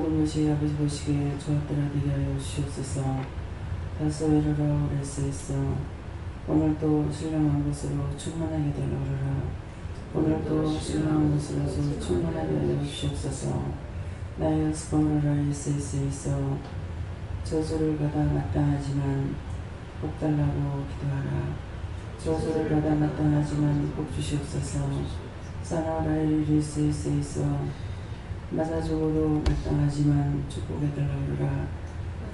모든 것이 아버지 보시기에 좋았더라 되게 하여 주시옵소서. 다소 이르러 오래쓰이소. 오늘도 신령한 것으로 충만하게 되라 오르라. 오늘도 신령한 것으로 충만하게 하여 주시옵소서. 나의 스포르라 이쓰이쓰이소. 저주를 받아 마땅하지만 복 달라고 기도하라. 저주를 받아 마땅하지만 복 주시옵소서. 사나라 이리쓰이쓰이소. 맞아 죽어도 마땅하지만 축복해 달라 오르라.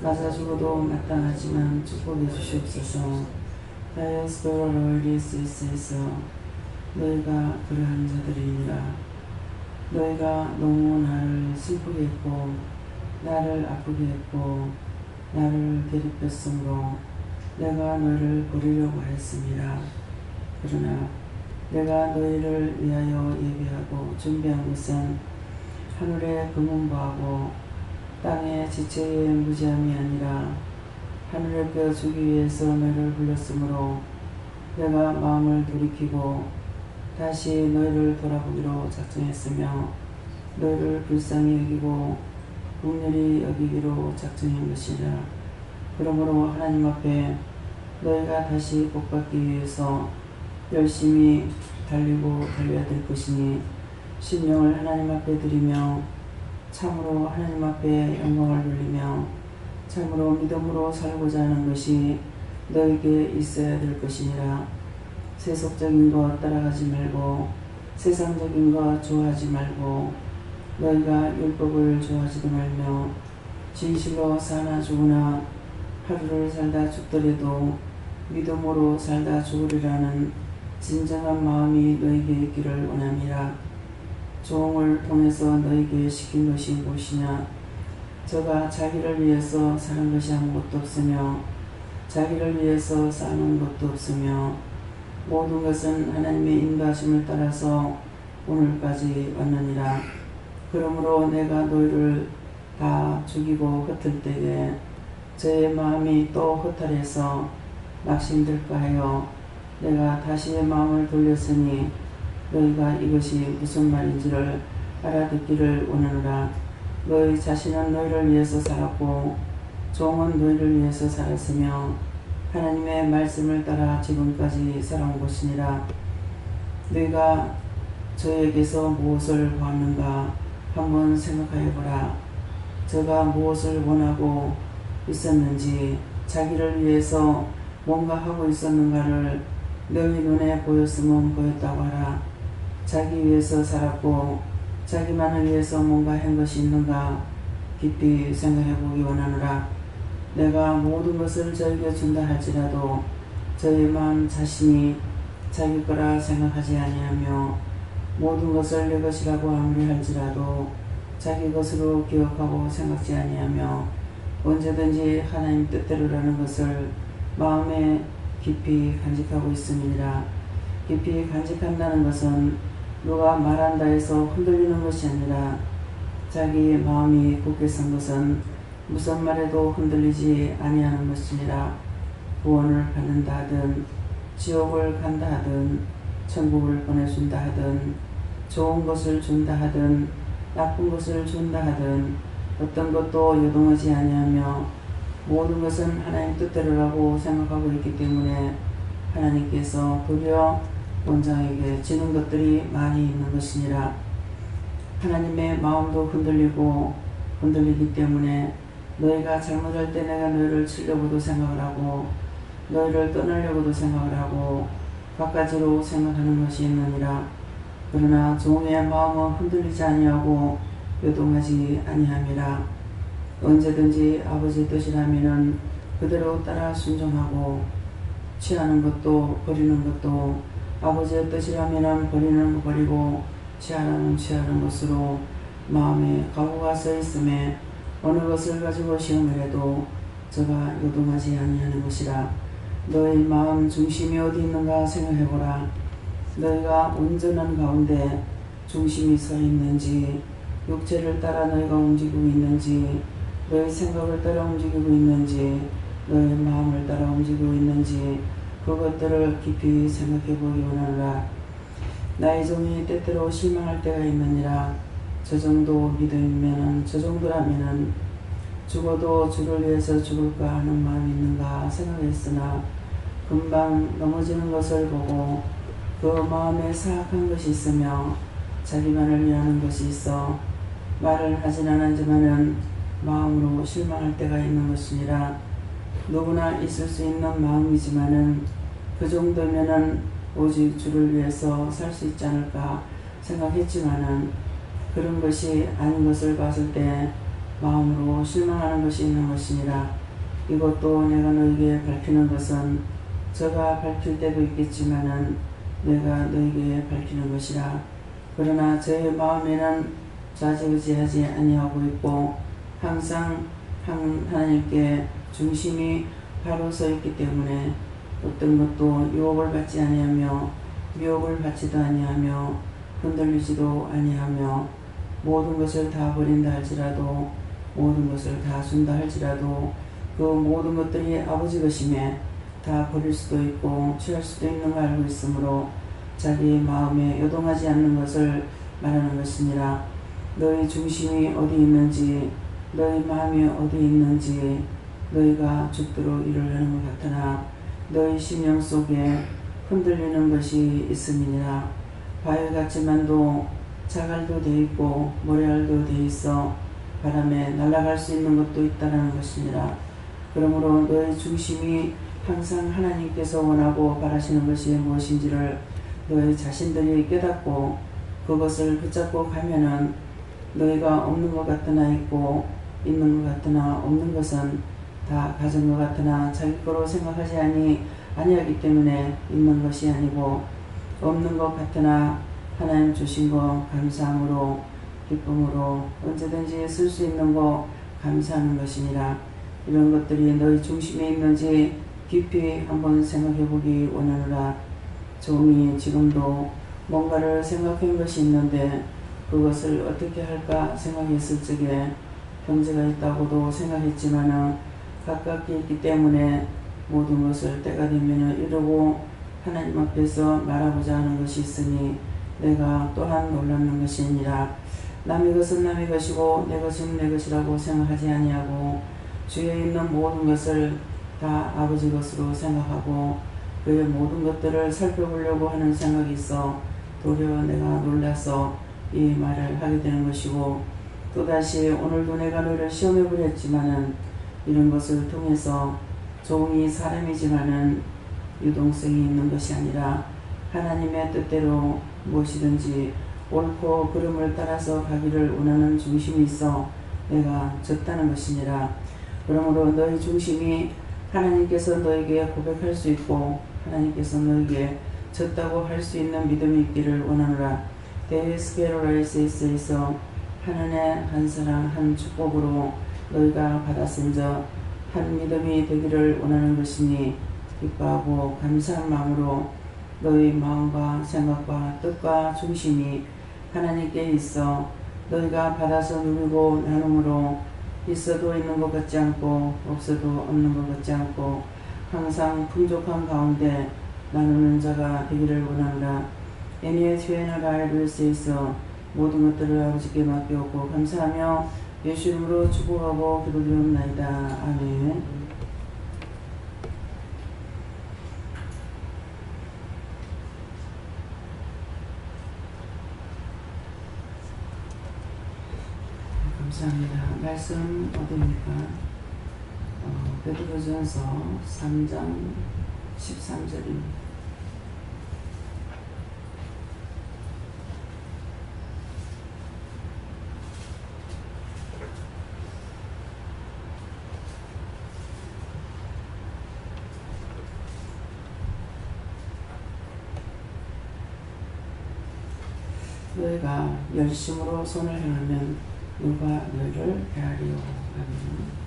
맞아 죽어도 마땅하지만 축복해 주시옵소서. 나의 스포르라 이리쓰이쓰이소. 너희가 그러한 자들이니라. 너희가 너무 나를 슬프게 했고 나를 아프게 했고 나를 대립했으므로 내가 너희를 버리려고 하였습니다. 그러나 내가 너희를 위하여 예비하고 준비한 것은 하늘의 금은보하고 땅의 지체의 무지함이 아니라 하늘의 뼈 주기 위해서 너희를 불렀으므로 내가 마음을 돌이키고 다시 너희를 돌아보기로 작정했으며 너희를 불쌍히 여기고 긍휼히 여기기로 작정한 것이라. 그러므로 하나님 앞에 너희가 다시 복받기 위해서 열심히 달리고 달려야 될 것이니 심령을 하나님 앞에 드리며 참으로 하나님 앞에 영광을 돌리며 참으로 믿음으로 살고자 하는 것이 너에게 있어야 될 것이니라. 세속적인 것 따라가지 말고 세상적인 것 좋아하지 말고 너희가 율법을 좋아하지도 말며 진실로 사나 죽으나 하루를 살다 죽더라도 믿음으로 살다 죽으리라는 진정한 마음이 너에게 있기를 원함이라. 종을 통해서 너에게 시킨 것이 무엇이냐? 저가 자기를 위해서 사는 것이 아무것도 없으며 자기를 위해서 쌓는 것도 없으며 모든 것은 하나님의 인도하심을 따라서 오늘까지 왔느니라. 그러므로 내가 너희를 다 죽이고 흩을 때에 저의 마음이 또 허탈해서 낙심될까 하여 내가 다시 마음을 돌렸으니 너희가 이것이 무슨 말인지를 알아듣기를 원하노라. 너희 자신은 너희를 위해서 살았고 종은 너희를 위해서 살았으며 하나님의 말씀을 따라 지금까지 살아온 것이니라. 너희가 저에게서 무엇을 보았는가 한번 생각하여보라. 저가 무엇을 원하고 있었는지 자기를 위해서 뭔가 하고 있었는가를 너희 눈에 보였으면 보였다고 하라. 자기 위해서 살았고 자기만을 위해서 뭔가 한 것이 있는가 깊이 생각해보기 원하노라. 내가 모든 것을 저에게 준다 할지라도 저의 마음 자신이 자기 거라 생각하지 아니하며 모든 것을 내 것이라고 아무리 할지라도 자기 것으로 기억하고 생각지 아니하며 언제든지 하나님 뜻대로라는 것을 마음에 깊이 간직하고 있음이니라. 깊이 간직한다는 것은 누가 말한다 해서 흔들리는 것이 아니라 자기의 마음이 굳게 선 것은 무슨 말에도 흔들리지 아니하는 것이니라. 구원을 받는다 하든 지옥을 간다 하든 천국을 보내준다 하든 좋은 것을 준다 하든 나쁜 것을 준다 하든 어떤 것도 요동하지 아니하며 모든 것은 하나님 뜻대로라고 생각하고 있기 때문에 하나님께서 도리어 원장에게 지는 것들이 많이 있는 것이니라. 하나님의 마음도 흔들리기 때문에 너희가 잘못할 때 내가 너희를 치려고도 생각을 하고 너희를 떠나려고도 생각을 하고 갖가지로 생각하는 것이 있느니라. 그러나 종의 마음은 흔들리지 아니하고 요동하지 아니함이라. 언제든지 아버지의 뜻이라면은 그대로 따라 순종하고 취하는 것도 버리는 것도 아버지의 뜻이라면은 버리는 거 버리고 취하는 것으로 마음에 각오가 서 있음에 어느 것을 가지고 시험을 해도 저가 요동하지 아니하는 것이라. 너희 마음 중심이 어디 있는가 생각해보라. 너희가 온전한 가운데 중심이 서 있는지 육체를 따라 너희가 움직이고 있는지 너희 생각을 따라 움직이고 있는지 너희 마음을 따라 움직이고 있는지 그것들을 깊이 생각해보기 원하노라. 나의 종이 때때로 실망할 때가 있느니라. 저 정도 믿음이면은, 저 정도라면은 죽어도 주를 위해서 죽을까 하는 마음이 있는가 생각했으나 금방 넘어지는 것을 보고 그 마음에 사악한 것이 있으며 자기만을 위하는 것이 있어 말을 하진 않았지만은 마음으로 실망할 때가 있는 것이니라. 누구나 있을 수 있는 마음이지만은 그 정도면은 오직 주를 위해서 살 수 있지 않을까 생각했지만은 그런 것이 아닌 것을 봤을 때 마음으로 실망하는 것이 있는 것이니라. 이것도 내가 너에게 밝히는 것은 저가 밝힐 때도 있겠지만은 내가 너에게 밝히는 것이라. 그러나 저의 마음에는 좌지우지하지 아니하고 있고 항상 하나님께 중심이 바로 서 있기 때문에 어떤 것도 유혹을 받지 아니하며 미혹을 받지도 아니하며 흔들리지도 아니하며 모든 것을 다 버린다 할지라도 모든 것을 다 준다 할지라도 그 모든 것들이 아버지 것임에 다 버릴 수도 있고 취할 수도 있는 걸 알고 있으므로 자기 마음에 요동하지 않는 것을 말하는 것이니라. 너희 중심이 어디 있는지 너희 마음이 어디 있는지 너희가 죽도록 일을 하는 것 같으나 너희 심령 속에 흔들리는 것이 있음이니라. 바위같지만도 자갈도 돼 있고 모래알도 돼 있어 바람에 날아갈 수 있는 것도 있다라는 것이니라. 그러므로 너희 중심이 항상 하나님께서 원하고 바라시는 것이 무엇인지를 너희 자신들이 깨닫고 그것을 붙잡고 가면은 너희가 없는 것 같으나 있고 있는 것 같으나 없는 것은 다 가진 것 같으나 자기 거로 생각하지 아니하기 때문에 있는 것이 아니고 없는 것 같으나 하나님 주신 거 감사함으로 기쁨으로 언제든지 쓸 수 있는 거 감사하는 것이니라. 이런 것들이 너희 중심에 있는지 깊이 한번 생각해 보기 원하노라. 종이 지금도 뭔가를 생각한 것이 있는데 그것을 어떻게 할까 생각했을 적에 형제가 있다고도 생각했지만은 가깝게 있기 때문에 모든 것을 때가 되면 이루고 하나님 앞에서 말하고자 하는 것이 있으니 내가 또한 놀라는 것이니라. 남의 것은 남의 것이고 내 것은 내 것이라고 생각하지 아니하고 주에 있는 모든 것을 다 아버지 것으로 생각하고 그의 모든 것들을 살펴보려고 하는 생각이 있어 도리어 내가 놀라서 이 말을 하게 되는 것이고 또다시 오늘도 내가 너를 시험해 보렸지만은 이런 것을 통해서 종이 사람이지만은 유동성이 있는 것이 아니라 하나님의 뜻대로 무엇이든지 옳고 그름을 따라서 가기를 원하는 중심이 있어 내가 졌다는 것이니라. 그러므로 너희 중심이 하나님께서 너에게 고백할 수 있고 하나님께서 너에게 졌다고 할 수 있는 믿음이 있기를 원하노라. 데이스게로라이스에서 하나님의 한 사랑 한 축복으로 너희가 받았은저 한 믿음이 되기를 원하는 것이니 기뻐하고 감사한 마음으로 너희 마음과 생각과 뜻과 중심이 하나님께 있어 너희가 받아서 누리고 나눔으로 있어도 있는 것 같지 않고 없어도 없는 것 같지 않고 항상 풍족한 가운데 나누는 자가 되기를 원하노라. 애니의 죄인을 가해를 세이서 모든 것들을 아버지께 맡기었고 감사하며 예수 이름으로 축복하고 기도드리옵나이다. 아멘. 감사합니다. 말씀 어디입니까? 베드로전서 3장 13절입니다. 너희가 열심으로 손을 행하면 누가 너희를 헤아리요. 아멘.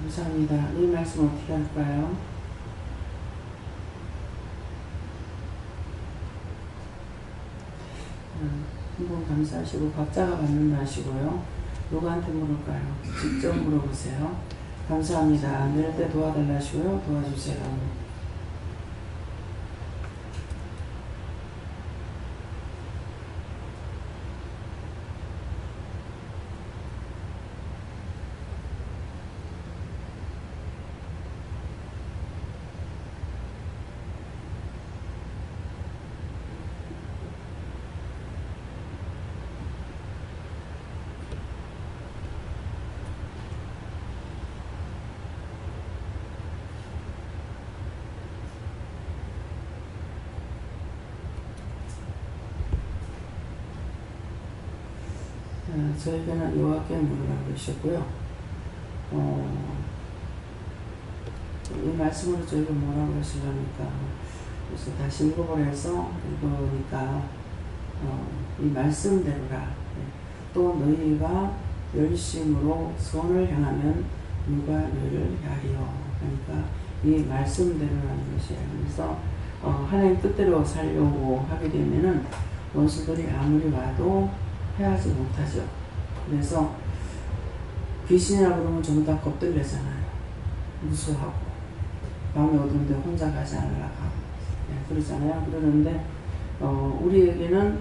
감사합니다. 이 말씀 어떻게 할까요? 한번 감사하시고 각자가 받는다 하시고요. 누구한테 물을까요? 직접 물어보세요. 감사합니다. 내릴 때 도와달라 하시고요. 도와주세요. 저에게는 여호와께 물으라고 그러셨고요. 이 말씀으로 저희가 뭐라고 하시려니까 그래서 다시 읽어보라 해서 읽어보니까 이 말씀대로라. 또 너희가 열심으로 선을 향하면 누가 너희를 헤아리요. 그러니까 이 말씀대로라는 것이에요. 그래서 하나님 뜻대로 살려고 하게 되면은 원수들이 아무리 와도 해하지 못하죠. 그래서 귀신이라고 그러면 전부 다 겁들래잖아요. 무수하고 밤에 어두운데 혼자 가지 않으라고 하고 그러잖아요. 그러는데 우리에게는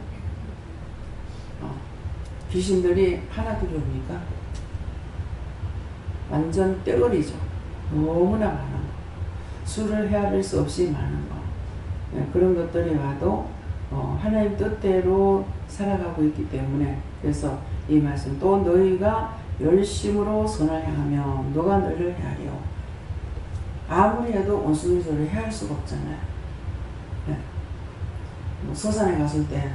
귀신들이 하나 두려웁니까? 완전 떼거리죠. 너무나 많은 거. 수를 헤아릴 수 없이 많은 거. 그런 것들이 와도 하나님 뜻대로 살아가고 있기 때문에 그래서 이 말씀 또 너희가 열심으로 선을 향하면 너가 너희를 헤아려. 아무리 해도 원수들이 저를 헤아릴 수가 없잖아요. 뭐 소산에 갔을 때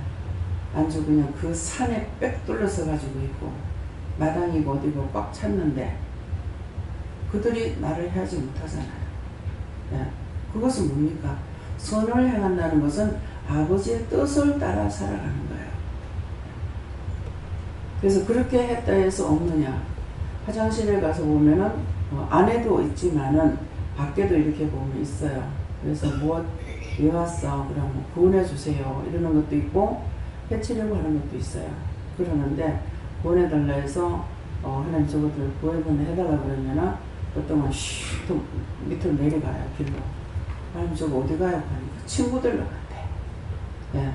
안주 그냥 그 산에 빽 뚫려서 가지고 있고 마당이고 어디고 꽉 찼는데 그들이 나를 헤아지 못하잖아요. 그것은 뭡니까? 선을 행한다는 것은 아버지의 뜻을 따라 살아가는 거예요. 그래서 그렇게 했다 해서 없느냐. 화장실에 가서 보면은 안에도 있지만은 밖에도 이렇게 보면 있어요. 그래서 왜 왔어? 그러면 구원해 주세요. 이러는 것도 있고 해치려고 하는 것도 있어요. 그러는데 구원해달라 해서 하나님 저것들 구원을 해달라 그러면은 어떤 건 쉿 밑으로 내려가요. 길로. 하나님 저거 어디 가요? 하니까 친구들로 간대.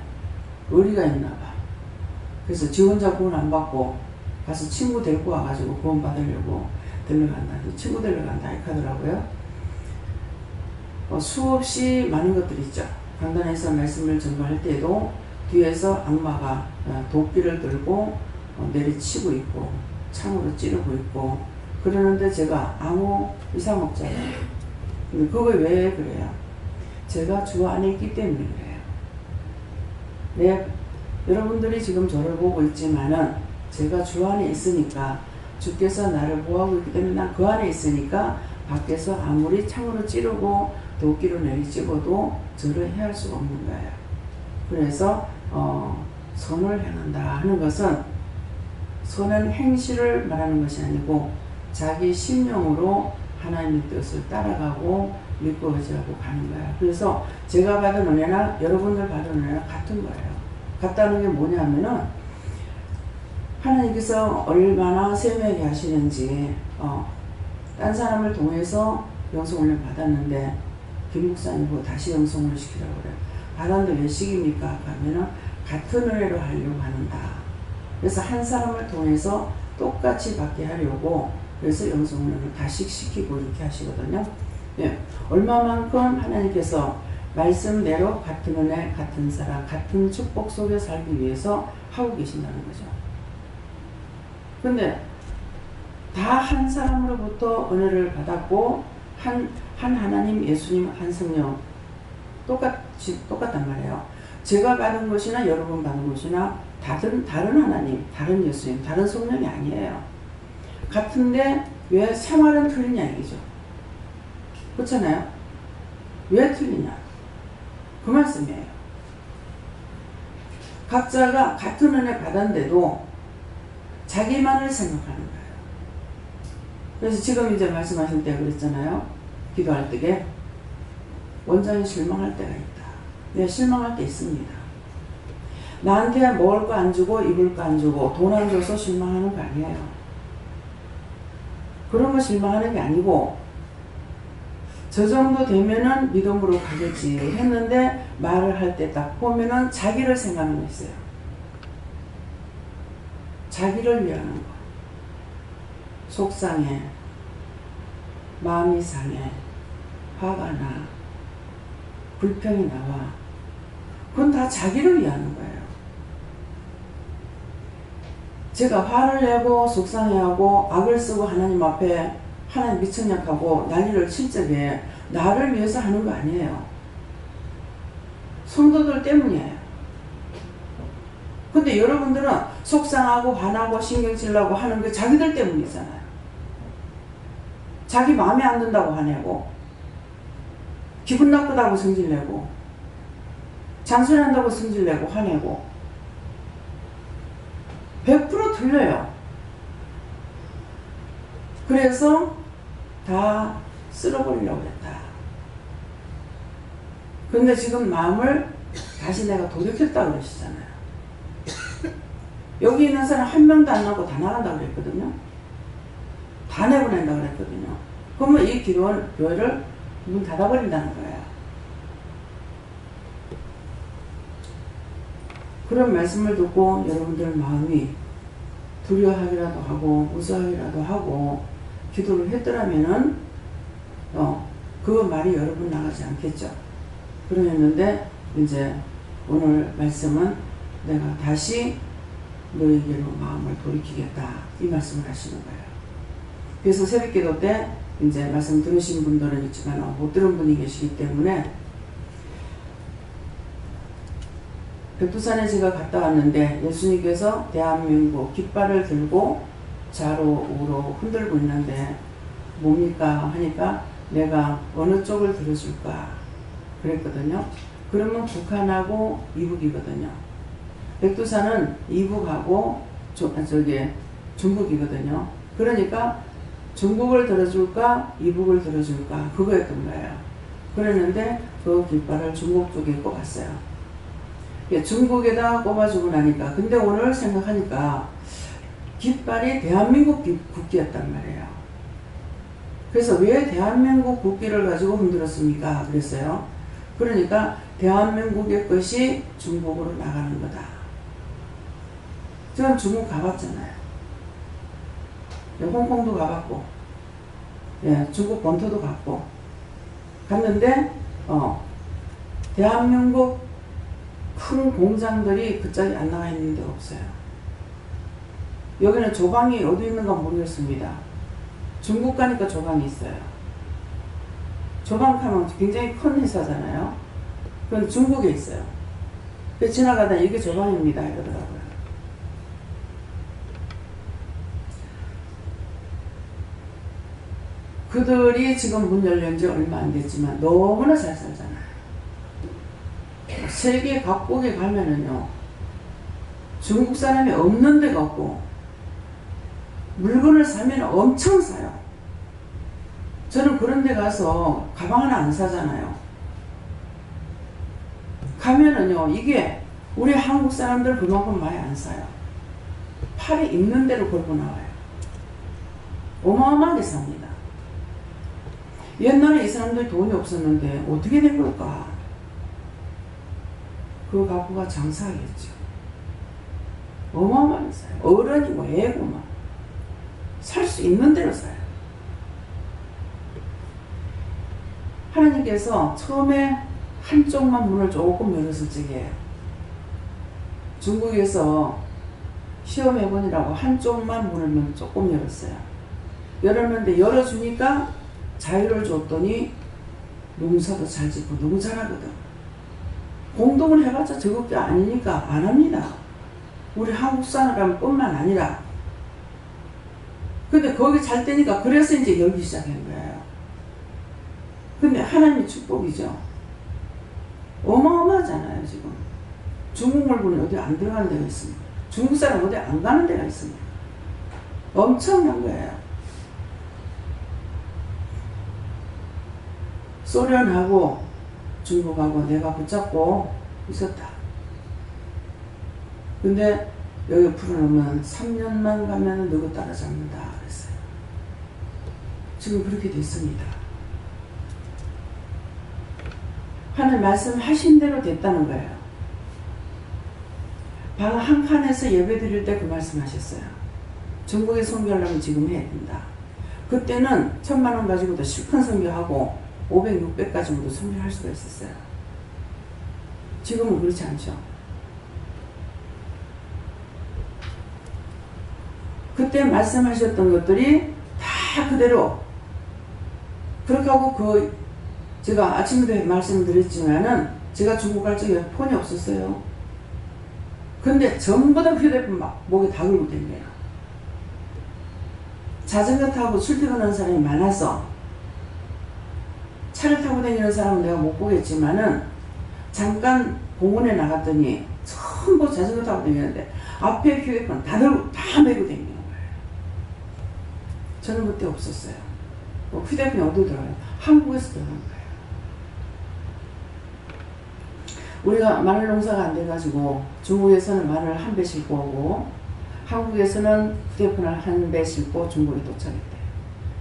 의리가 있나 봐. 그래서 지 혼자 구원 안 받고 가서 친구 데리고 와가지고 구원 받으려고 들러간다. 친구 데려간다 이렇게 하더라고요. 수없이 많은 것들이 있죠. 강단에서 말씀을 전도할 때도 뒤에서 악마가 도끼를 들고 내리치고 있고 창으로 찌르고 있고 그러는데 제가 아무 이상 없잖아요. 근데 그거 왜 그래요? 제가 주 안에 있기 때문에 그래요. 여러분들이 지금 저를 보고 있지만은 제가 주 안에 있으니까 주께서 나를 보호하고 있기 때문에 난 그 안에 있으니까 밖에서 아무리 창으로 찌르고 도끼로 내리찍어도 저를 해할 수가 없는 거예요. 그래서 선을 행한다 하는 것은 선은 행실을 말하는 것이 아니고 자기 심령으로 하나님의 뜻을 따라가고 믿고 의지하고 가는 거예요. 그래서 제가 받은 은혜나 여러분들 받은 은혜나 같은 거예요. 같다는 게 뭐냐면은 하나님께서 얼마나 세밀하게 하시는지 딴 사람을 통해서 영성훈련 받았는데 김 목사님도 다시 영성훈련 시키라고 그래요. 받았는데 왜 시킵니까? 하면은 같은 은혜로 하려고 하는다. 그래서 한 사람을 통해서 똑같이 받게 하려고 그래서 영성훈련을 다시 시키고 이렇게 하시거든요. 얼마만큼 하나님께서 말씀대로 같은 은혜, 같은 사랑, 같은 축복 속에 살기 위해서 하고 계신다는 거죠. 근데 다 한 사람으로부터 은혜를 받았고 한 하나님, 예수님, 한 성령 똑같단 말이에요. 제가 받은 것이나 여러분 받은 것이나 다른 하나님, 다른 예수님, 다른 성령이 아니에요. 같은데 왜 생활은 틀리냐 얘기죠. 그렇잖아요. 왜 틀리냐. 그 말씀이에요. 각자가 같은 은혜 받았는데도 자기만을 생각하는 거예요. 그래서 지금 이제 말씀하실 때 그랬잖아요. 기도할 때에 원장이 실망할 때가 있다. 네, 실망할 때 있습니다. 나한테 먹을 거 안 주고 입을 거 안 주고 돈 안 줘서 실망하는 거 아니에요. 그런 거 실망하는 게 아니고 저 정도 되면은 믿음으로 가겠지 했는데 말을 할 때 딱 보면은 자기를 생각하는 거 있어요. 자기를 위하는 거. 속상해, 마음이 상해, 화가 나, 불평이 나와. 그건 다 자기를 위하는 거예요. 제가 화를 내고 속상해하고 악을 쓰고 하나님 앞에 하나님 미천약하고 난리를 칠 적에 나를 위해서 하는 거 아니에요. 성도들 때문이에요. 근데 여러분들은 속상하고 화나고 신경질나고 하는 게 자기들 때문이잖아요. 자기 마음에 안 든다고 화내고 기분 나쁘다고 성질내고 잔소리한다고 성질내고 화내고 100% 틀려요. 그래서 다 쓸어버리려고 했다. 근데 지금 마음을 다시 내가 돌이켰다고 그러시잖아요. 여기 있는 사람 한 명도 안 나고 다 나간다고 그랬거든요. 다 내보낸다고 그랬거든요. 그러면 이 교회를 문 닫아버린다는 거예요. 그런 말씀을 듣고 여러분들 마음이 두려워하기라도 하고 무서워하기라도 하고 기도를 했더라면은 그 말이 여러분 나가지 않겠죠. 그러했는데 이제 오늘 말씀은 내가 다시 너에게로 마음을 돌이키겠다 이 말씀을 하시는 거예요. 그래서 새벽기도 때 이제 말씀 들으신 분들은 있지만 못 들은 분이 계시기 때문에 백두산에 제가 갔다 왔는데 예수님께서 대한민국 깃발을 들고 좌로 우로 흔들고 있는데 뭡니까 하니까 내가 어느 쪽을 들어줄까 그랬거든요. 그러면 북한하고 이북이거든요. 백두산은 이북하고 중국이거든요. 그러니까 중국을 들어줄까 이북을 들어줄까 그거였던 거예요. 그랬는데 그 깃발을 중국 쪽에 꼽았어요. 중국에다 꼽아주고 나니까 근데 오늘 생각하니까 깃발이 대한민국 국기였단 말이에요. 그래서 왜 대한민국 국기를 가지고 흔들었습니까? 그랬어요. 그러니까 대한민국의 것이 중국으로 나가는 거다. 저는 중국 가봤잖아요. 홍콩도 가봤고 중국 본토도 갔고 갔는데 대한민국 큰 공장들이 그쪽에 안 나가 있는 데가 없어요. 여기는 조방이 어디 있는가 모르겠습니다. 중국 가니까 조방이 있어요. 조방 가면 굉장히 큰 회사잖아요. 그건 중국에 있어요. 그래서 지나가다 이게 조방입니다 이러더라고요. 그들이 지금 문 열린 지 얼마 안 됐지만 너무나 잘 살잖아요. 세계 각국에 가면은요, 중국 사람이 없는 데가 없고, 물건을 사면 엄청 사요. 저는 그런 데 가서 가방 하나 안 사잖아요. 가면은요, 이게 우리 한국 사람들 그만큼 많이 안 사요. 팔이 있는 대로 걸고 나와요. 어마어마하게 삽니다. 옛날에 이 사람들 돈이 없었는데 어떻게 된 걸까? 그 가구가 장사하겠죠. 어마어마하게 사요. 어른이고 애고 막. 살 수 있는 대로 사요. 하나님께서 처음에 한쪽만 문을 조금 열었을 적에 중국에서 시험해보니라고 한쪽만 문을 조금 열었어요. 열었는데 열어주니까 자유를 줬더니 농사도 잘 짓고 너무 잘하거든. 공동을 해봤자 저것도 아니니까 안 합니다. 우리 한국 사람뿐만 아니라. 근데 거기 잘 되니까 그래서 이제 열기 시작한 거예요. 근데 하나님의 축복이죠. 어마어마하잖아요 지금. 중국 물건이 어디 안 들어가는 데가 있습니다. 중국 사람 어디 안 가는 데가 있습니다. 엄청난 거예요. 소련하고 중국하고 내가 붙잡고 있었다. 근데 여기 풀어놓으면 3년만 가면 누구 따라잡는다 그랬어요. 지금 그렇게 됐습니다. 하늘 말씀하신 대로 됐다는 거예요. 방 한 칸에서 예배 드릴 때 그 말씀하셨어요. 전국에 선교하려면 지금 해야 된다. 그때는 1000만원 가지고도 실컷 선교하고 500, 600 가지고도 선교할 수가 있었어요. 지금은 그렇지 않죠. 그때 말씀하셨던 것들이 다 그대로 그렇게 하고 제가 아침에도 말씀드렸지만은 제가 중국 갈 적에 폰이 없었어요. 근데 전부 다 휴대폰 막 목에 다 걸고 다녀요. 자전거 타고 출퇴근하는 사람이 많아서 차를 타고 다니는 사람은 내가 못 보겠지만은 잠깐 공원에 나갔더니 전부 자전거 타고 다니는데 앞에 휴대폰 다 메고 다니는 거예요. 저는 그때 없었어요. 휴대폰이 어디로 들어가요? 한국에서 들어간 거예요. 우리가 마늘 농사가 안 돼가지고 중국에서는 마늘 한 배 싣고 오고 한국에서는 휴대폰을 한 배 싣고 중국에 도착했대요.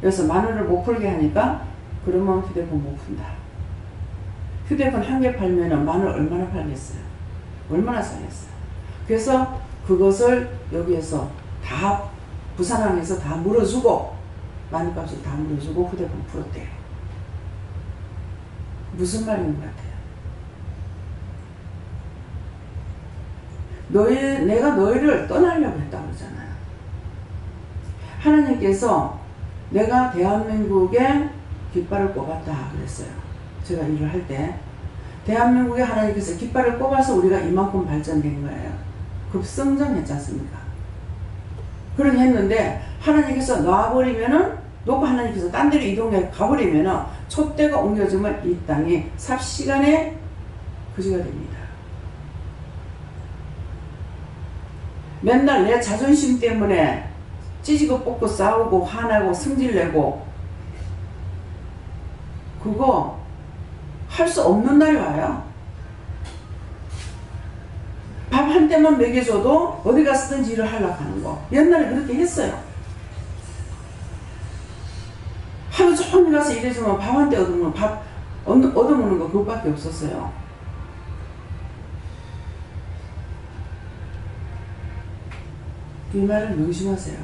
그래서 마늘을 못 풀게 하니까 그러면 휴대폰 못 푼다. 휴대폰 한 개 팔면 마늘 얼마나 팔겠어요? 얼마나 싸겠어요? 그래서 그것을 여기에서 다 부산항에서 다 물어주고 마늘값을 다 물어주고 휴대폰 풀었대요. 무슨 말인 것 같아요? 내가 너희를 떠나려고 했다고 그러잖아요. 하나님께서 내가 대한민국에 깃발을 꼽았다 그랬어요. 제가 일을 할 때 대한민국에 하나님께서 깃발을 꼽아서 우리가 이만큼 발전된 거예요. 급성장했지 않습니까? 그렇게 했는데 하나님께서 놔버리면은 놓고 하나님께서 딴 데로 이동해 가버리면은 촛대가 옮겨지면 이 땅이 삽시간에 거지가 됩니다. 맨날 내 자존심 때문에 찌지고 뽑고 싸우고 화나고 성질내고 그거 할 수 없는 날이 와요. 밥 한 때만 먹여줘도 어디 갔든지 일을 하려고 하는 거. 옛날에 그렇게 했어요. 하루 종일 가서 일해주면 밥 한 때 얻어먹는 밥 얻어먹는 거 그것밖에 없었어요. 이 말을 명심하세요.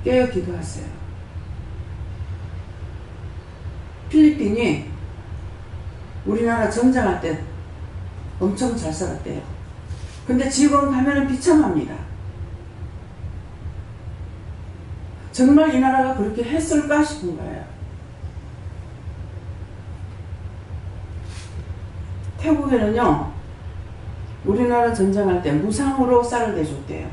깨어 기도하세요. 필리핀이 우리나라 전쟁할 때 엄청 잘 살았대요. 근데 지금 가면은 비참합니다. 정말 이 나라가 그렇게 했을까 싶은 거예요. 태국에는요, 우리나라 전쟁할 때 무상으로 쌀을 대줬대요.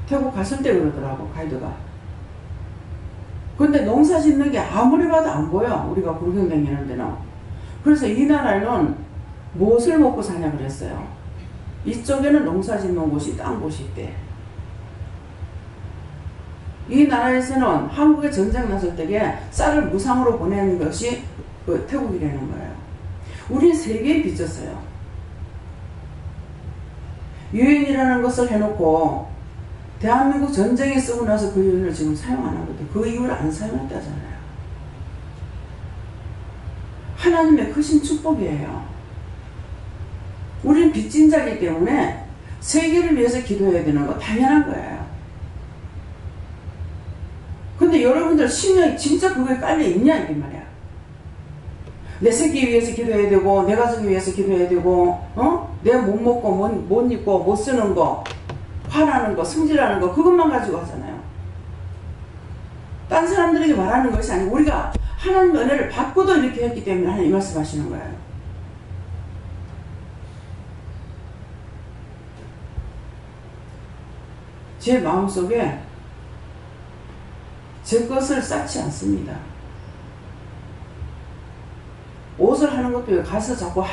태국 갔을 때 그러더라고, 가이드가. 근데 농사 짓는 게 아무리 봐도 안 보여, 우리가 구경 다니는 데는. 그래서 이 나라에는 무엇을 먹고 사냐 그랬어요. 이쪽에는 농사 짓는 곳이 딴 곳이 있대. 이 나라에서는 한국에 전쟁 났을 때에 쌀을 무상으로 보내는 것이 그 태국이라는 거예요. 우린 세계에 빚졌어요. 유엔이라는 것을 해놓고 대한민국 전쟁에 쓰고 나서 그 유엔을 지금 사용 안 하거든. 그 이후를 안 사용했다잖아요. 하나님의 크신 축복이에요. 우린 빚진 자이기 때문에 세계를 위해서 기도해야 되는 거 당연한 거예요. 근데 여러분들 신경이 진짜 그거에 깔려있냐 이게 말이야. 내 새끼 위해서 기도해야 되고 내 가족을 위해서 기도해야 되고 내가 못 먹고 못 입고 못 쓰는 거 화나는 거 성질나는 거 그것만 가지고 하잖아요. 딴 사람들에게 말하는 것이 아니고 우리가 하나님의 은혜를 받고도 이렇게 했기 때문에 하나님 말씀하시는 거예요. 제 마음속에 제 것을 쌓지 않습니다. 옷을 하는 것도 가서 자꾸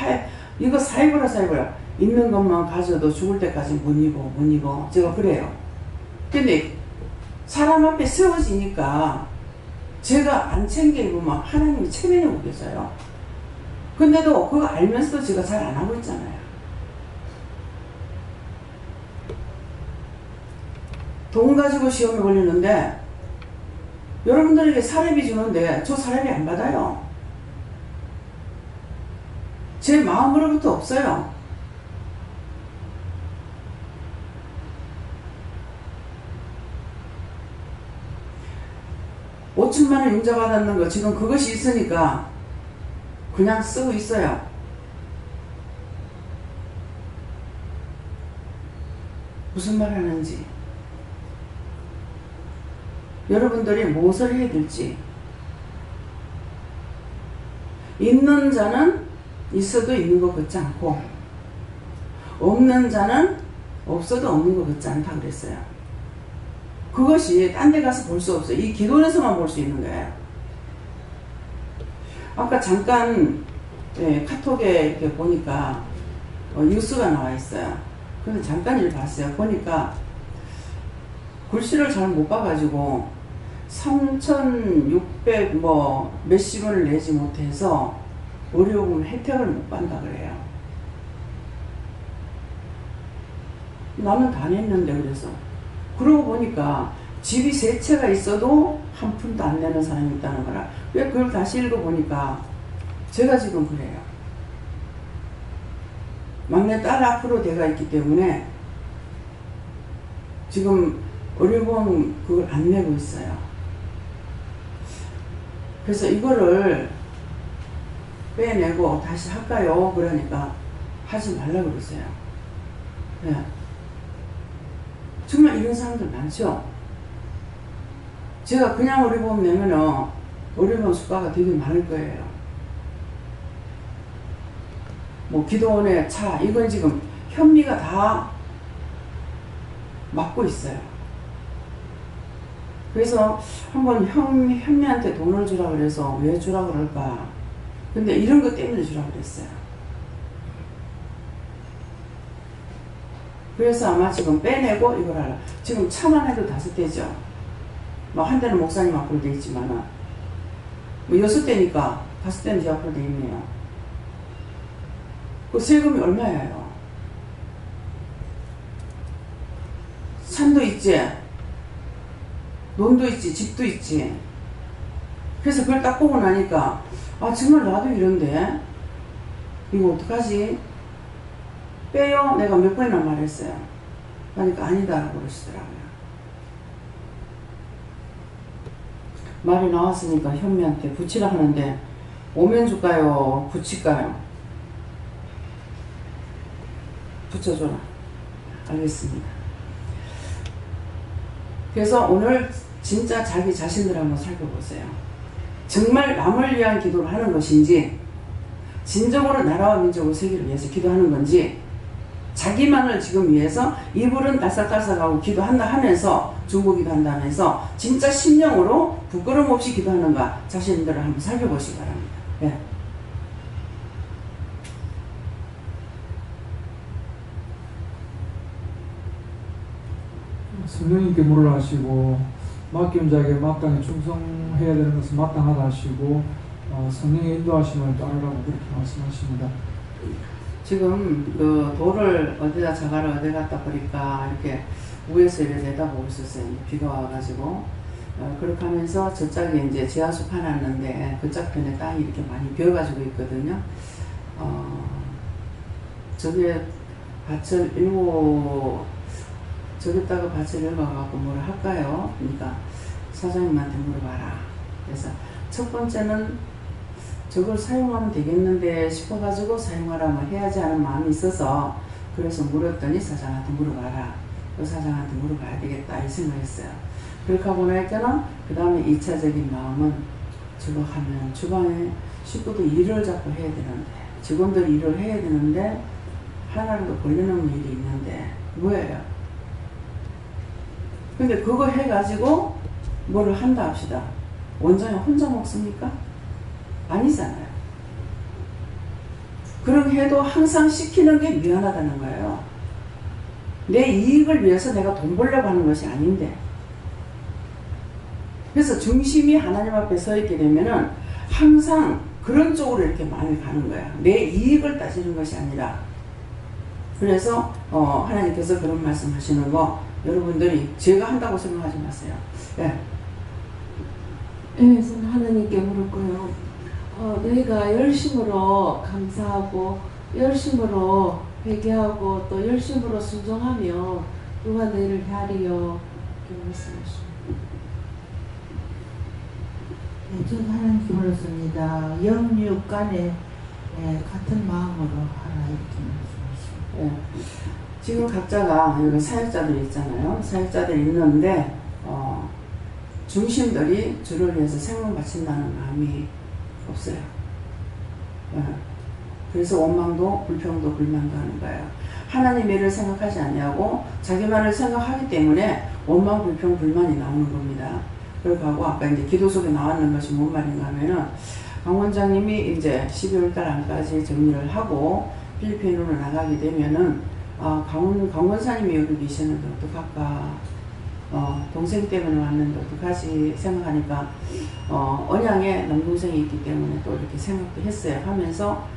이거 사입어라 있는 것만 가져도 죽을 때까지 못 입어 제가 그래요. 근데 사람 앞에 세워지니까 제가 안 챙겨 입으면 하나님이 체면이 오겠어요. 근데도 그거 알면서도 제가 잘 안 하고 있잖아요. 돈 가지고 시험에 걸리는데 여러분들에게 사례비 주는데 저 사례비 안 받아요. 제 마음으로부터 없어요. $5천만원 융자 받았는 거 지금 그것이 있으니까 그냥 쓰고 있어요. 무슨 말 하는지, 여러분들이 무엇을 해야 될지. 있는 자는 있어도 있는 것 같지 않고 없는 자는 없어도 없는 것 같지 않다 그랬어요. 그것이 딴 데 가서 볼 수 없어요. 이 기도에서만 볼 수 있는 거예요. 아까 잠깐 카톡에 이렇게 보니까 뉴스가 나와 있어요. 그래서 잠깐 읽어봤어요. 보니까 글씨를 잘 못 봐가지고 3,600 몇십 원을 내지 못해서 의료보험 혜택을 못 받는다 그래요. 나는 다 냈는데 그래서. 그러고 보니까 집이 세 채가 있어도 한 푼도 안 내는 사람이 있다는 거라. 왜 그걸 다시 읽어보니까 제가 지금 그래요. 막내 딸 앞으로 돼가 있기 때문에 지금 의료보험 그걸 안 내고 있어요. 그래서 이거를 빼내고 다시 할까요? 그러니까 하지 말라고 그랬어요. 네. 정말 이런 사람들 많죠? 제가 그냥 의료보험 내면은 의료보험 수가가 되게 많을 거예요. 뭐 기도원의 차, 이건 지금 현미가 다 막고 있어요. 그래서 한번 현미한테 돈을 주라 그래서 왜 주라 그럴까? 근데 이런 것 때문에 주라 그랬어요. 그래서 아마 지금 빼내고 이걸 하려. 지금 차만 해도 5대죠. 뭐 한 대는 목사님 앞으로 돼 있지만은 뭐 6대니까 5대는 제 앞으로 돼 있네요. 그 세금이 얼마예요? 산도 있지, 논도 있지, 집도 있지. 그래서 그걸 딱 보고 나니까 아 정말 나도 이런데 이거 어떡하지? 빼요? 내가 몇 번이나 말했어요. 그러니까 아니다라고 그러시더라고요. 말이 나왔으니까 현미한테 붙이라 하는데 오면 줄까요? 붙일까요? 붙여줘라. 알겠습니다. 그래서 오늘 진짜 자기 자신을 한번 살펴보세요. 정말 남을 위한 기도를 하는 것인지, 진정으로 나라와 민족과 세계를 위해서 기도하는 건지, 자기만을 지금 위해서 입으로는 달싹달싹하고 기도한다 하면서 중보기도 한다 하면서 진짜 심령으로 부끄러움 없이 기도하는가 자신들을 한번 살펴보시기 바랍니다. 네. 성령님께 물을 하시고 맡긴 자에게 마땅히 충성해야 되는 것은 마땅하다 하시고 성령의 인도하심을 따르라고 그렇게 말씀하십니다. 지금 그 돌을 어디다 자갈을 어디 갖다 버릴까 이렇게 위에서 이렇게 내다보고 있었어요. 비가 와가지고 그렇게 하면서 저쪽에 이제 지하수 파놨는데 그쪽 편에 땅이 이렇게 많이 비어가지고 있거든요. 저기에 밭을 저기다가 밭을 읽어갖고 뭘 할까요? 그러니까 사장님한테 물어봐라. 그래서 첫 번째는 저걸 사용하면 되겠는데 싶어가지고 사용하라면 해야지 하는 마음이 있어서 그래서 물었더니 사장한테 물어봐라. 그 사장한테 물어봐야 되겠다 이 생각했어요. 그렇게 하고 나니까는 그 다음에 2차적인 마음은 저거 하면 주방에 식구도 일을 자꾸 해야 되는데 직원들이 일을 해야 되는데 하나라도 걸려놓은 일이 있는데 뭐예요? 근데 그거 해가지고 뭐를 한다 합시다. 원장이 혼자 먹습니까? 아니잖아요. 그렇게 해도 항상 시키는 게 미안하다는 거예요. 내 이익을 위해서 내가 돈 벌려고 하는 것이 아닌데. 그래서 중심이 하나님 앞에 서 있게 되면은 항상 그런 쪽으로 이렇게 많이 가는 거야. 내 이익을 따지는 것이 아니라. 그래서 하나님께서 그런 말씀하시는 거 여러분들이 제가 한다고 생각하지 마세요. 예. 네, 저는 하나님께 물었고요. 너희가 열심으로 감사하고 열심으로 회개하고 또 열심으로 순종하며 누가 너희를 헤아리요? 이렇게 말씀하십니다. 네, 저는 하나님께 물었습니다. 영육 간에 같은 마음으로 하라 이렇게 말씀하십니다. 예. 지금 각자가 여기 사역자들이 있잖아요. 사역자들이 있는데 중심들이 주를 위해서 생명 바친다는 마음이 없어요. 예. 그래서 원망도 불평도 불만도 하는 거예요. 하나님의 일을 생각하지 아니하고 자기만을 생각하기 때문에 원망 불평 불만이 나오는 겁니다. 그러고 아까 이제 기도 속에 나왔는 것이 뭔 말인가 하면은 강 원장님이 이제 12월달 안까지 정리를 하고 필리핀으로 나가게 되면은 강 원사님이 여기 계시는데 어떡할까, 동생 때문에 왔는데 어떡하지 생각하니까 언양에 남동생이 있기 때문에 또 이렇게 생각도 했어요. 하면서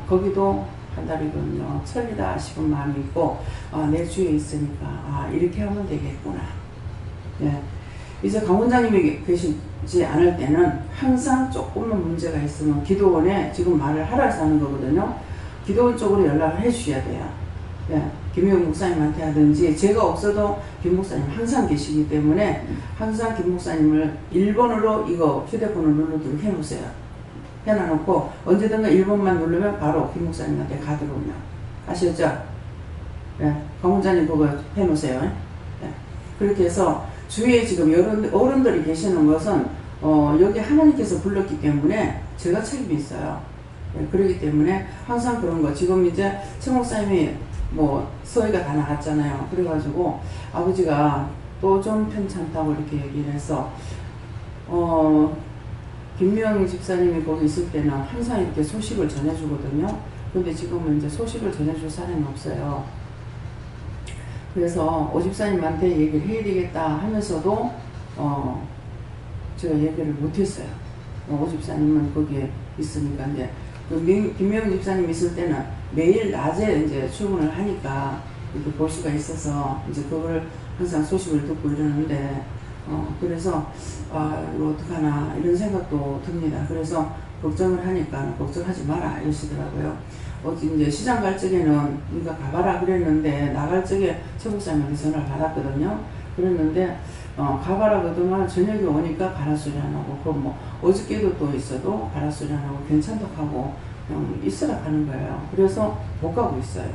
거기도 한 달이거든요. 천리다 싶은 마음이 있고 내 주위에 있으니까 이렇게 하면 되겠구나. 예. 이제 강 원장님이 계시지 않을 때는 항상 조금만 문제가 있으면 기도원에 지금 말을 하라고 하는 거거든요. 기도원 쪽으로 연락을 해 주셔야 돼요. 예. 김효영 목사님한테 하든지, 제가 없어도 김 목사님 항상 계시기 때문에 항상 김 목사님을 1번으로 이거 휴대폰을 눌러두고 해놓으세요. 해놔놓고 언제든가 1번만 누르면 바로 김 목사님한테 가더군요. 아시겠죠? 예. 강 원장님 그거 해놓으세요. 예. 그렇게 해서 주위에 지금 어른들이 계시는 것은 여기 하나님께서 불렀기 때문에 제가 책임이 있어요. 예, 그렇기 때문에 항상 그런 거. 지금 이제 최 목사님이 서희가 다 나갔잖아요. 그래가지고 아버지가 또 좀 편찮다고 이렇게 얘기를 해서 김명희 집사님이 거기 있을 때는 항상 이렇게 소식을 전해주거든요. 근데 지금은 이제 소식을 전해줄 사람이 없어요. 그래서 오 집사님한테 얘기를 해야 되겠다 하면서도 제가 얘기를 못했어요. 오 집사님은 거기에 있으니까. 이제 김명희 집사님 있을 때는 매일 낮에 이제 출근을 하니까 이렇게 볼 수가 있어서 이제 그걸 항상 소식을 듣고 이러는데 그래서 이거 어떡하나 이런 생각도 듭니다. 그래서 걱정을 하니까 걱정하지 마라 이러시더라고요. 이제 시장 갈 적에는 네가 가봐라 그랬는데 나갈 적에 최 목사님한테 전화를 받았거든요. 그랬는데 가봐라 그러더만 저녁에 오니까 가라 소리 안 하고, 그럼 어저께도 또 있어도 가라 소리 안 하고 괜찮다고 하고 그냥 있으라 하는 거예요. 그래서 못 가고 있어요.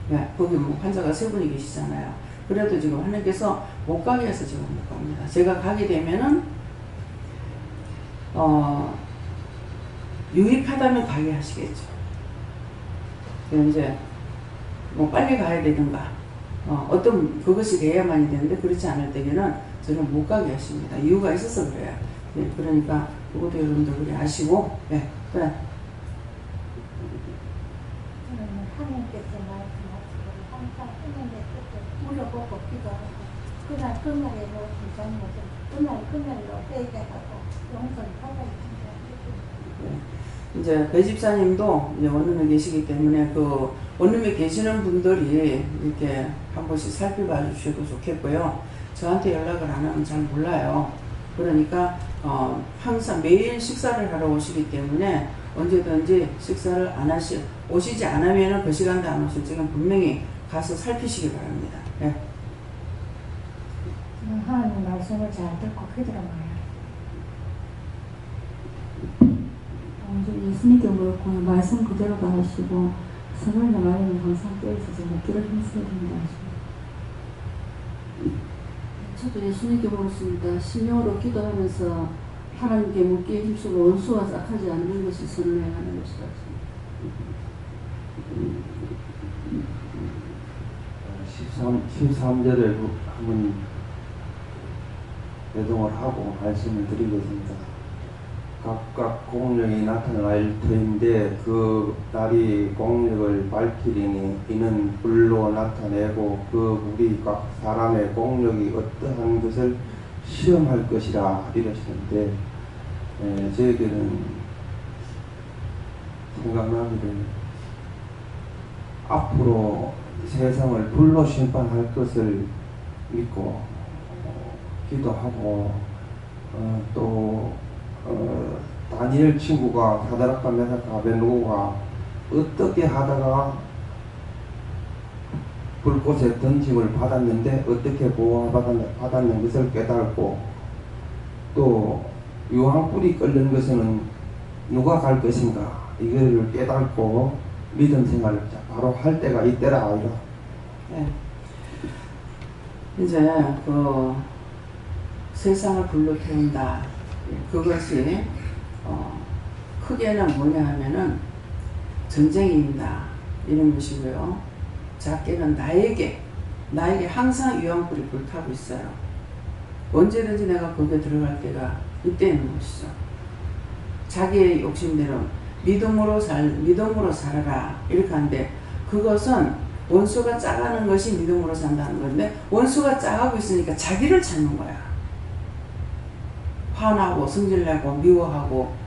네, 거기 환자가 3분이 계시잖아요. 그래도 지금 하나님께서 못 가게 해서 지금 못 갑니다. 제가 가게 되면은 유익하다면 가게 하시겠죠. 이제 빨리 가야 되든가 어떤 그것이 돼야만이 되는데 그렇지 않을 때에는 저는 못 가게 하십니다. 이유가 있어서 그래요. 네, 그러니까 그것도 여러분들 그래 아시고. 네, 그래. 하나님께서 말씀하시고 항상 하나님의 뜻을 물어보고 기도하고 그날 그날에 놓친 잘못은 그날로 회개하고 용서하고 있습니다. 이제 배 집사님도 이제 원룸에 계시기 때문에 그 원룸에 계시는 분들이 이렇게 한 번씩 살펴봐 주셔도 좋겠고요. 저한테 연락을 안 하면 잘 몰라요. 그러니까 항상 매일 식사를 하러 오시기 때문에 언제든지 식사를 안 오시지 않으면 그 시간도 안 오실 적은 분명히 가서 살피시기 바랍니다. 네. 하나님 말씀을 잘 듣고 기도하면 예수님께 그렇고 말씀 그대로 다 하시고 선을 말하면 항상 떼어서 먹기를 힘써야 된다 하시고, 저도 예수님께 물었습니다. 신령으로 기도하면서 하나님께 묻기에 힘쓰고 원수와 짝하지 않는 것이 선을 행하는 것이다. 13절을 한번 배동을 하고 말씀을 드리겠습니다. 각각 공력이 나타날 터인데 그 날이 공력을 밝히리니 이는 불로 나타내고 그 불이 각 사람의 공력이 어떠한 것을 시험할 것이라 이러시는데 저에게는 생각나기를 앞으로 세상을 불로 심판할 것을 믿고 기도하고 또 다니엘 친구가 사드락과 메삭과 아벳느고가 어떻게 하다가 불꽃에 던짐을 받았는데 어떻게 보호받았는 것을 깨달고 또 유황불이 끓는 것은 누가 갈 것인가 이거를 깨달고 믿음 생활을 바로 할 때가 이때라 아이가. 네. 이제 그 세상을 불로 태운다. 그것이 크게는 뭐냐 하면은 전쟁입니다. 이런 것이고요. 작게는 나에게 항상 유황불이 불타고 있어요. 언제든지 내가 거기에 들어갈 때가 이때 있는 것이죠. 자기의 욕심대로 믿음으로 살아라 이렇게 하는데 그것은 원수가 짜가는 것이 믿음으로 산다는 건데 원수가 짜가고 있으니까 자기를 찾는 거야. 화나고 성질내고 미워하고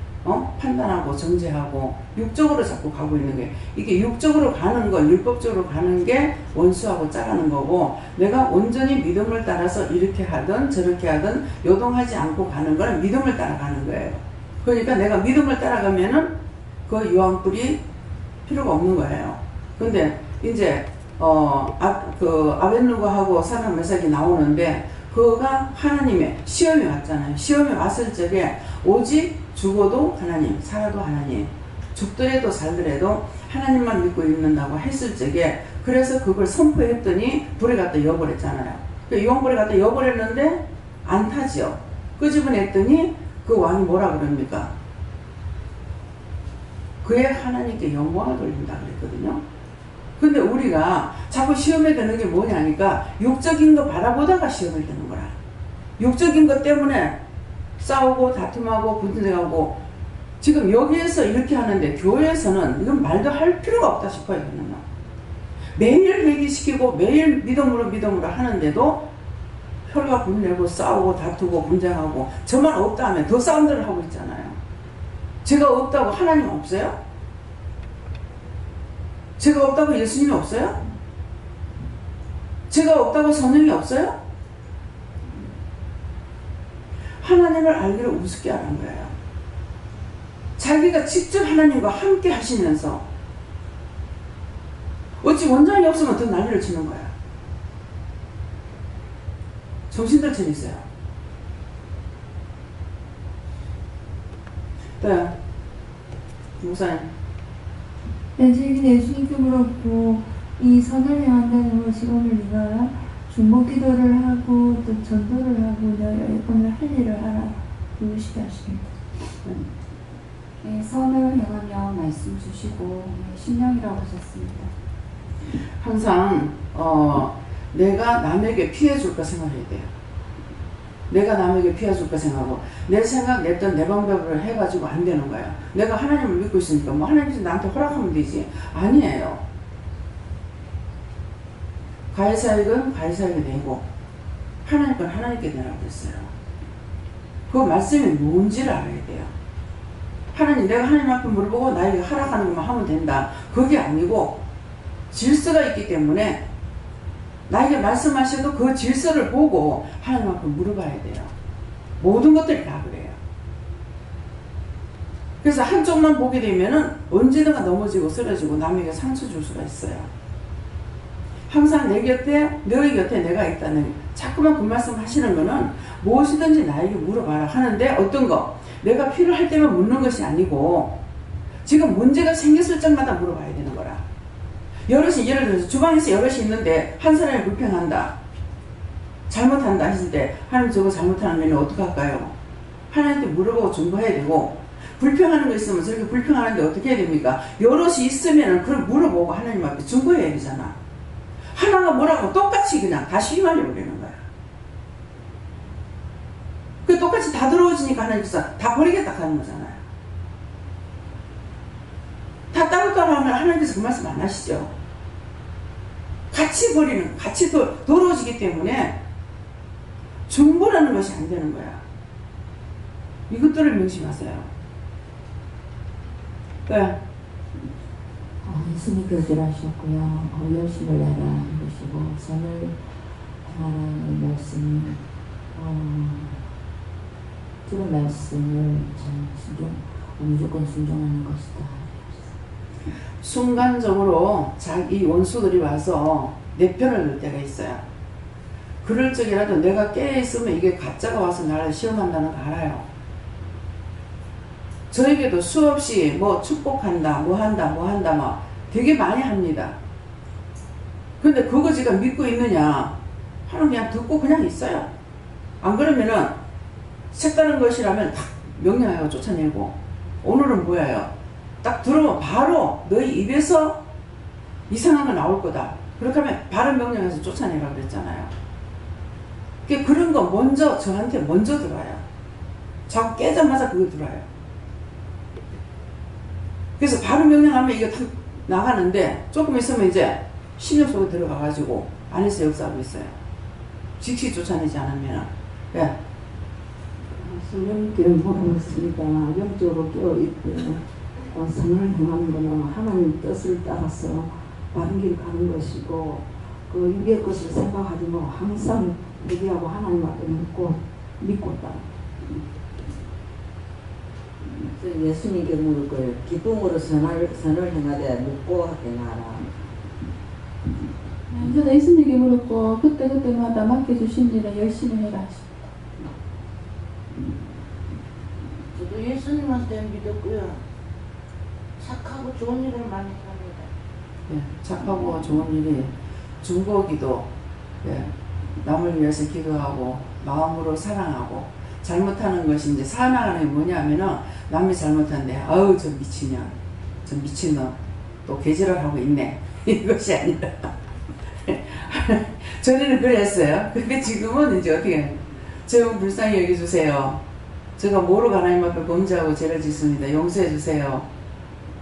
판단하고 정죄하고 육적으로 자꾸 가고 있는 게 이게 육적으로 가는 거 율법적으로 가는 게 원수하고 짜가는 거고 내가 온전히 믿음을 따라서 이렇게 하든 저렇게 하든 요동하지 않고 가는 건 믿음을 따라가는 거예요. 그러니까 내가 믿음을 따라가면은 그 유황불이 필요가 없는 거예요. 근데 이제 아벳느고하고 사드락 메삭이 나오는데 그가 하나님의 시험이 왔잖아요. 시험이 왔을 적에 오직 죽어도 하나님, 살아도 하나님, 죽더라도 살더라도 하나님만 믿고 있는다고 했을 적에 그래서 그걸 선포했더니 불에 갖다 이어버렸잖아요. 그 유황불에 갖다 이어버렸는데 안 타지요. 끄집어냈더니 그 왕이 뭐라 그럽니까? 그의 하나님께 영광을 돌린다 그랬거든요. 근데 우리가 자꾸 시험에 드는 게 뭐냐니까 육적인 거 바라보다가 시험을 드는 거라. 육적인 것 때문에 싸우고 다툼하고 분쟁하고 지금 여기에서 이렇게 하는데 교회에서는 이건 말도 할 필요가 없다 싶어요. 저는요. 매일 회개시키고 매일 믿음으로 하는데도 혈과 분내고 싸우고 다투고 분쟁하고 저만 없다 하면 더 싸움들을 하고 있잖아요. 제가 없다고 하나님 없어요? 제가 없다고 예수님이 없어요? 제가 없다고 성령이 없어요? 하나님을 알기를 우습게 하는 거예요. 자기가 직접 하나님과 함께 하시면서 어찌 원장이 없으면 더 난리를 치는 거야. 정신들 차리세요. 네, 목사님. 네, 저희는 예수님께 물었고 이 선을 행한다는 것이 오늘 네가 중보 기도를 하고 또 전도를 하고 오늘 할 일을 하라 이것이 하십니다. 네, 선을 행하며 말씀 주시고 신령이라고 하셨습니다. 항상 내가 남에게 피해 줄까 생각해야 돼요. 내가 남에게 피해 줄까 생각하고 내 생각, 내 뜻, 내 방법으로 해가지고 안 되는 거야. 내가 하나님을 믿고 있으니까 뭐 하나님이 나한테 허락하면 되지. 아니에요. 가해사역은 가해사역이 되고 하나님 건 하나님께 내라고 했어요. 그 말씀이 뭔지를 알아야 돼요. 하나님, 내가 하나님 앞에 물어보고 나에게 허락하는 것만 하면 된다. 그게 아니고 질서가 있기 때문에 나에게 말씀하셔도 그 질서를 보고 하나님 앞에 물어봐야 돼요. 모든 것들이 다 그래요. 그래서 한쪽만 보게 되면은 언제든가 넘어지고 쓰러지고 남에게 상처 줄 수가 있어요. 항상 내 곁에, 너희 곁에 내가 있다는 자꾸만 그 말씀 하시는 거는 무엇이든지 나에게 물어봐라 하는데 어떤 거? 내가 필요할 때만 묻는 것이 아니고 지금 문제가 생겼을 적마다 물어봐야 되는 거라. 여럿이, 예를 들어서 주방에서 여럿이 있는데 한 사람이 불평한다. 잘못한다 했을 때 하나님 저거 잘못하는 일은 어떻게 할까요? 하나님한테 물어보고 중보해야 되고 불평하는 거 있으면 저렇게 불평하는데 어떻게 해야 됩니까? 여럿이 있으면 그걸 물어보고 하나님 앞에 중보해야 되잖아. 하나가 뭐라고 똑같이 그냥 다 휘말려 버리는 거야. 그 똑같이 다 들어오지니까 하나님께서 다 버리겠다 하는 거잖아요. 다 따로따로 하면 하나님께서 그 말씀 안 하시죠. 같이 버리는, 같이 더러워지기 때문에 중보라는 것이 안 되는 거야. 이것들을 명심하세요. 왜? 예수님 교절하셨고요. 열심을 내라 이것이고 선을 행하라는 말씀이 들은 말씀을 무조건 순종하는 것이다. 순간적으로 자기 원수들이 와서 내 편을 들 때가 있어요. 그럴 적이라도 내가 깨어있으면 이게 가짜가 와서 나를 시험한다는 거 알아요. 저에게도 수없이 뭐 축복한다, 뭐 한다 막 되게 많이 합니다. 근데 그거 제가 믿고 있느냐 하는 그냥 듣고 그냥 있어요. 안 그러면은 색다른 것이라면 딱 명령하고 쫓아내고 오늘은 뭐야요? 딱 들으면 바로 너희 입에서 이상한 거 나올 거다. 그렇게 하면 바로 명령해서 쫓아내라고 그랬잖아요. 그런 거 먼저 저한테 먼저 들어와요. 자꾸 깨자마자 그거 들어와요. 그래서 바로 명령하면 이게 탁 나가는데 조금 있으면 이제 신경 속에 들어가가지고 안에서 역사하고 있어요. 즉시 쫓아내지 않으면. 예. 성령님께 물어봤습니다. 영적으로 깨어있고 선을 행하는 것은 하나님 뜻을 따라서 바른 길 가는 것이고 그 위의 것을 생각하지 말고 항상 회개하고 하나님 앞에 믿고 따라. 예수님께 물을 거예요. 기쁨으로 선을 행하되 묵고 행하라. 저도 예수님께 물었고 그때마다 맡겨주신 일을 열심히 해라. 저도 예수님한테 믿었고요. 착하고 좋은 일을 많이 합니다. 예, 착하고 좋은 일이 중보기도, 예, 남을 위해서 기도하고 마음으로 사랑하고 잘못하는 것이 이제 사랑하는 게 뭐냐면은 남이 잘못하는데 아우 저 미친년, 저 미친놈 또 개지랄하고 있네 이것이 아니라 전에는 그랬어요. 근데 지금은 이제 어떻게 저 불쌍히 여겨주세요. 제가 모르고 하나님 앞에 범죄하고 죄를 짓습니다. 용서해주세요.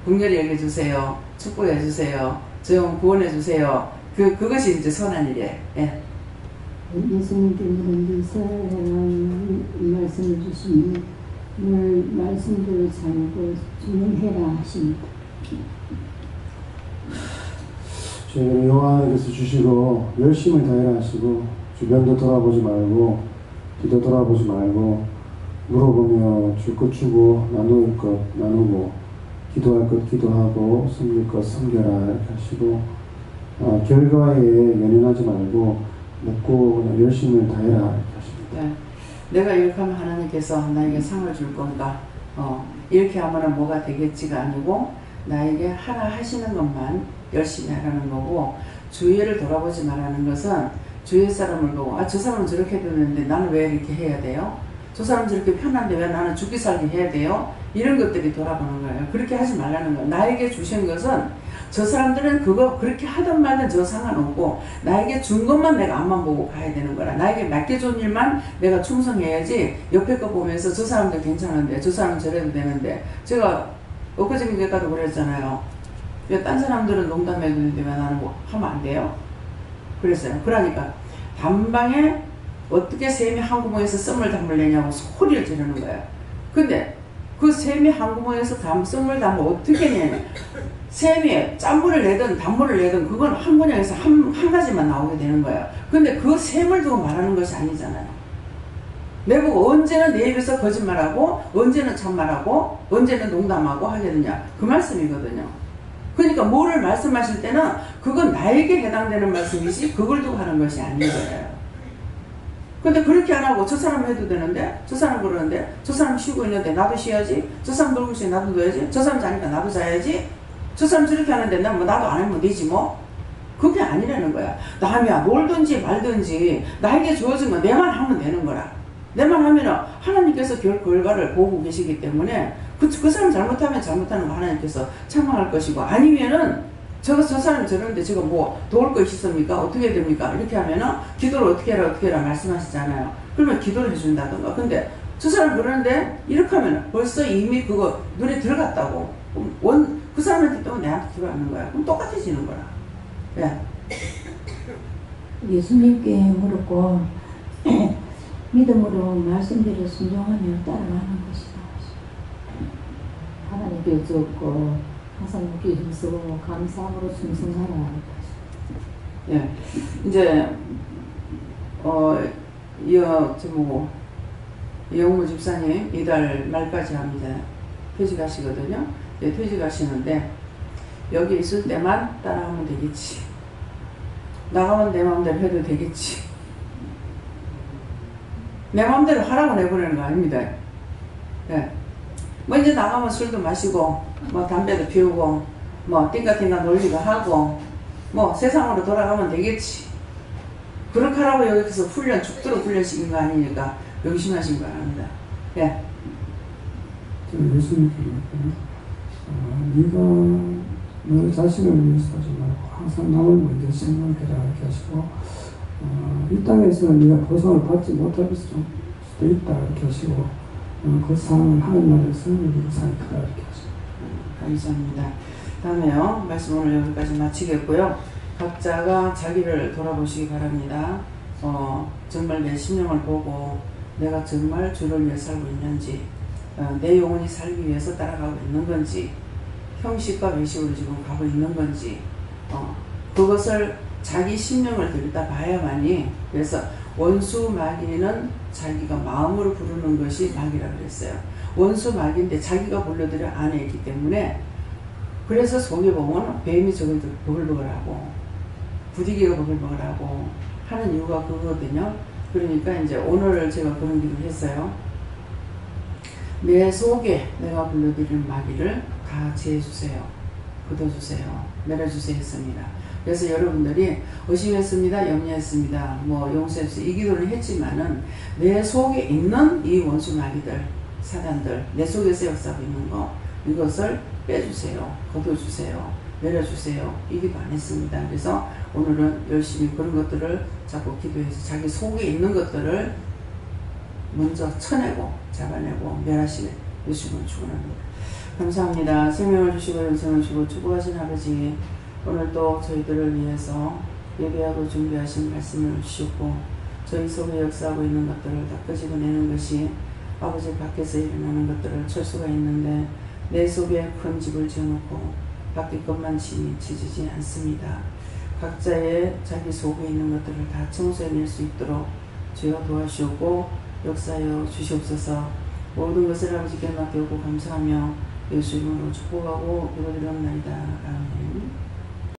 긍휼히 여겨주세요. 축복해주세요. 저 형 구원해주세요. 그것이 이제 선한 일이에요. 예. 예수님께서는 이스라엘이라는 말씀을 주시니 늘 말씀대로 살고 준행해라 하십니다. 저희는 여호와께서 주시고 열심을 다해라 하시고 주변도 돌아보지 말고 뒤도 돌아보지 말고 물어보며 줄 것 주고 나눌 것 나누고 기도할 것 기도하고 섬길 것 섬겨라 이렇게 하시고 결과에 연연하지 말고 묵고 그냥 열심을 다해라 이렇게 하십니다. 네. 내가 이렇게 하면 하나님께서 나에게 상을 줄 건가? 이렇게 하면 뭐가 되겠지가 아니고 나에게 하라 하시는 것만 열심히 하라는 거고 주위를 돌아보지 말라는 것은 주위 사람을 보고 저 사람은 저렇게 해도 되는데 나는 왜 이렇게 해야 돼요? 저 사람 저렇게 편한데 왜 나는 죽기 살기 해야 돼요? 이런 것들이 돌아보는 거예요. 그렇게 하지 말라는 거예요. 나에게 주신 것은 저 사람들은 그거 그렇게 하든 말든 저 상관없고 나에게 준 것만 내가 앞만 보고 가야 되는 거라. 나에게 맡겨준 일만 내가 충성해야지 옆에 거 보면서 저 사람들 괜찮은데 저 사람은 저래도 되는데 제가 엊그저께 교회가도 그랬잖아요. 왜 딴 사람들은 농담해도 되는데 왜 나는 뭐 하면 안 돼요? 그랬어요. 그러니까 단방에 어떻게 샘이 한 구멍에서 썸을 담을래냐고 소리를 지르는 거예요. 근데 그 샘이 한 구멍에서 썸을 담으면 어떻게 내냐. 샘이 짠물을 내든 단물을 내든 그건 한 분야에서 한 가지만 나오게 되는 거예요. 근데 그 샘을 두고 말하는 것이 아니잖아요. 내보고 언제는 내 입에서 거짓말하고 언제는 참말하고 언제는 농담하고 하게 되냐. 그 말씀이거든요. 그러니까 뭐를 말씀하실 때는 그건 나에게 해당되는 말씀이지 그걸 두고 하는 것이 아닌 거예요. 근데 그렇게 안 하고 저 사람 해도 되는데 저 사람 그러는데 저 사람 쉬고 있는데 나도 쉬어야지 저 사람 놀고 있으니 나도 놀아야지 저 사람 자니까 나도 자야지 저 사람 저렇게 하는데 난 뭐 나도 안 하면 되지 뭐. 그게 아니라는 거야. 남이야 놀든지 말든지 나에게 주어진 거 내만 하면 되는 거라. 내만 하면은 하나님께서 결과를 보고 계시기 때문에 그 사람 잘못하면 잘못하는 거 하나님께서 책망할 것이고 아니면은 저 사람이 저러는데 제가 뭐 도울 거 있습니까? 어떻게 됩니까? 이렇게 하면은 기도를 어떻게 해라 말씀하시잖아요. 그러면 기도를 해준다던가. 근데 저 사람 그러는데 이렇게 하면 벌써 이미 그거 눈에 들어갔다고. 그 사람한테 또 내한테 들어가는 거야. 그럼 똑같아지는 거라. 예. 예수님께 물었고 믿음으로 말씀대로 순종하며 따라가는 것이다. 하나님께 줬고 항상 믿기 힘쓰고 감사함으로 충성하라. 예, 이제 이영무 집사님 이달 말까지 합니다. 퇴직하시거든요. 예, 퇴직하시는데 여기 있을 때만 따라하면 되겠지. 나가면 내 마음대로 해도 되겠지. 내 마음대로 하라고 내보내는 거 아닙니다. 예. 뭐 이제 나가면 술도 마시고 뭐 담배도 피우고 뭐 띵가띵가 놀기도 하고 뭐 세상으로 돌아가면 되겠지. 그렇게 하라고 여기서 죽도록 훈련시킨 거 아니니까 명심하신 거 아닙니다. 예. 저는 예수님께 네가 너 자신을 위해서 하지 말고 항상 남을 먼저 생각해라 이렇게 하시고 이 땅에서는 네가 보상을 받지 못할 수도 있다 이렇게 하시고 그 상황을 하는 날에서 우리가 상이 크다 이렇게 하시고 감사합니다. 다음에요. 말씀 오늘 여기까지 마치겠고요. 각자가 자기를 돌아보시기 바랍니다. 정말 내 심령을 보고 내가 정말 주를 위해 살고 있는지 내 영혼이 살기 위해서 따라가고 있는 건지 형식과 외식으로 지금 가고 있는 건지 그것을 자기 심령을 들여다 봐야만이. 그래서 원수 마귀는 자기가 마음으로 부르는 것이 마귀라고 그랬어요. 원수 마귀인데 자기가 불러들여 안에 있기 때문에 그래서 속에 보면 뱀이 저걸 버글버글하고 부디기가 버글버글하고 하는 이유가 그거거든요. 그러니까 이제 오늘 제가 그런 기도를 했어요. 내 속에 내가 불러들이는 마귀를 다 제해주세요. 걷어주세요. 내려주세요 했습니다. 그래서 여러분들이 의심했습니다. 염려했습니다. 뭐 용서했어요. 이 기도를 했지만은 내 속에 있는 이 원수 마귀들, 사단들, 내 속에서 역사하고 있는 거 이것을 빼주세요. 걷어주세요. 내려주세요. 이 기도 안 했습니다. 그래서 오늘은 열심히 그런 것들을 자꾸 기도해서 자기 속에 있는 것들을 먼저 쳐내고 잡아내고 멸하시는 예수님을 축원합니다. 감사합니다. 생명을 주시고 영생을 주시고 축복하신 아버지, 오늘도 저희들을 위해서 예배하고 준비하신 말씀을 주셨고 저희 속에 역사하고 있는 것들을 다 끄집어내는 것이 아버지 밖에서 일어나는 것들을 칠 수가 있는데 내 속에 큰 집을 지어놓고 밖에 것만 치지지 않습니다. 각자의 자기 속에 있는 것들을 다 청소해낼 수 있도록 주여 도와주시고 역사하여 주시옵소서. 모든 것을 아버지께 맡겨오고 감사하며 예수 이름으로 축복하고 기도드리옵나이다. 아멘.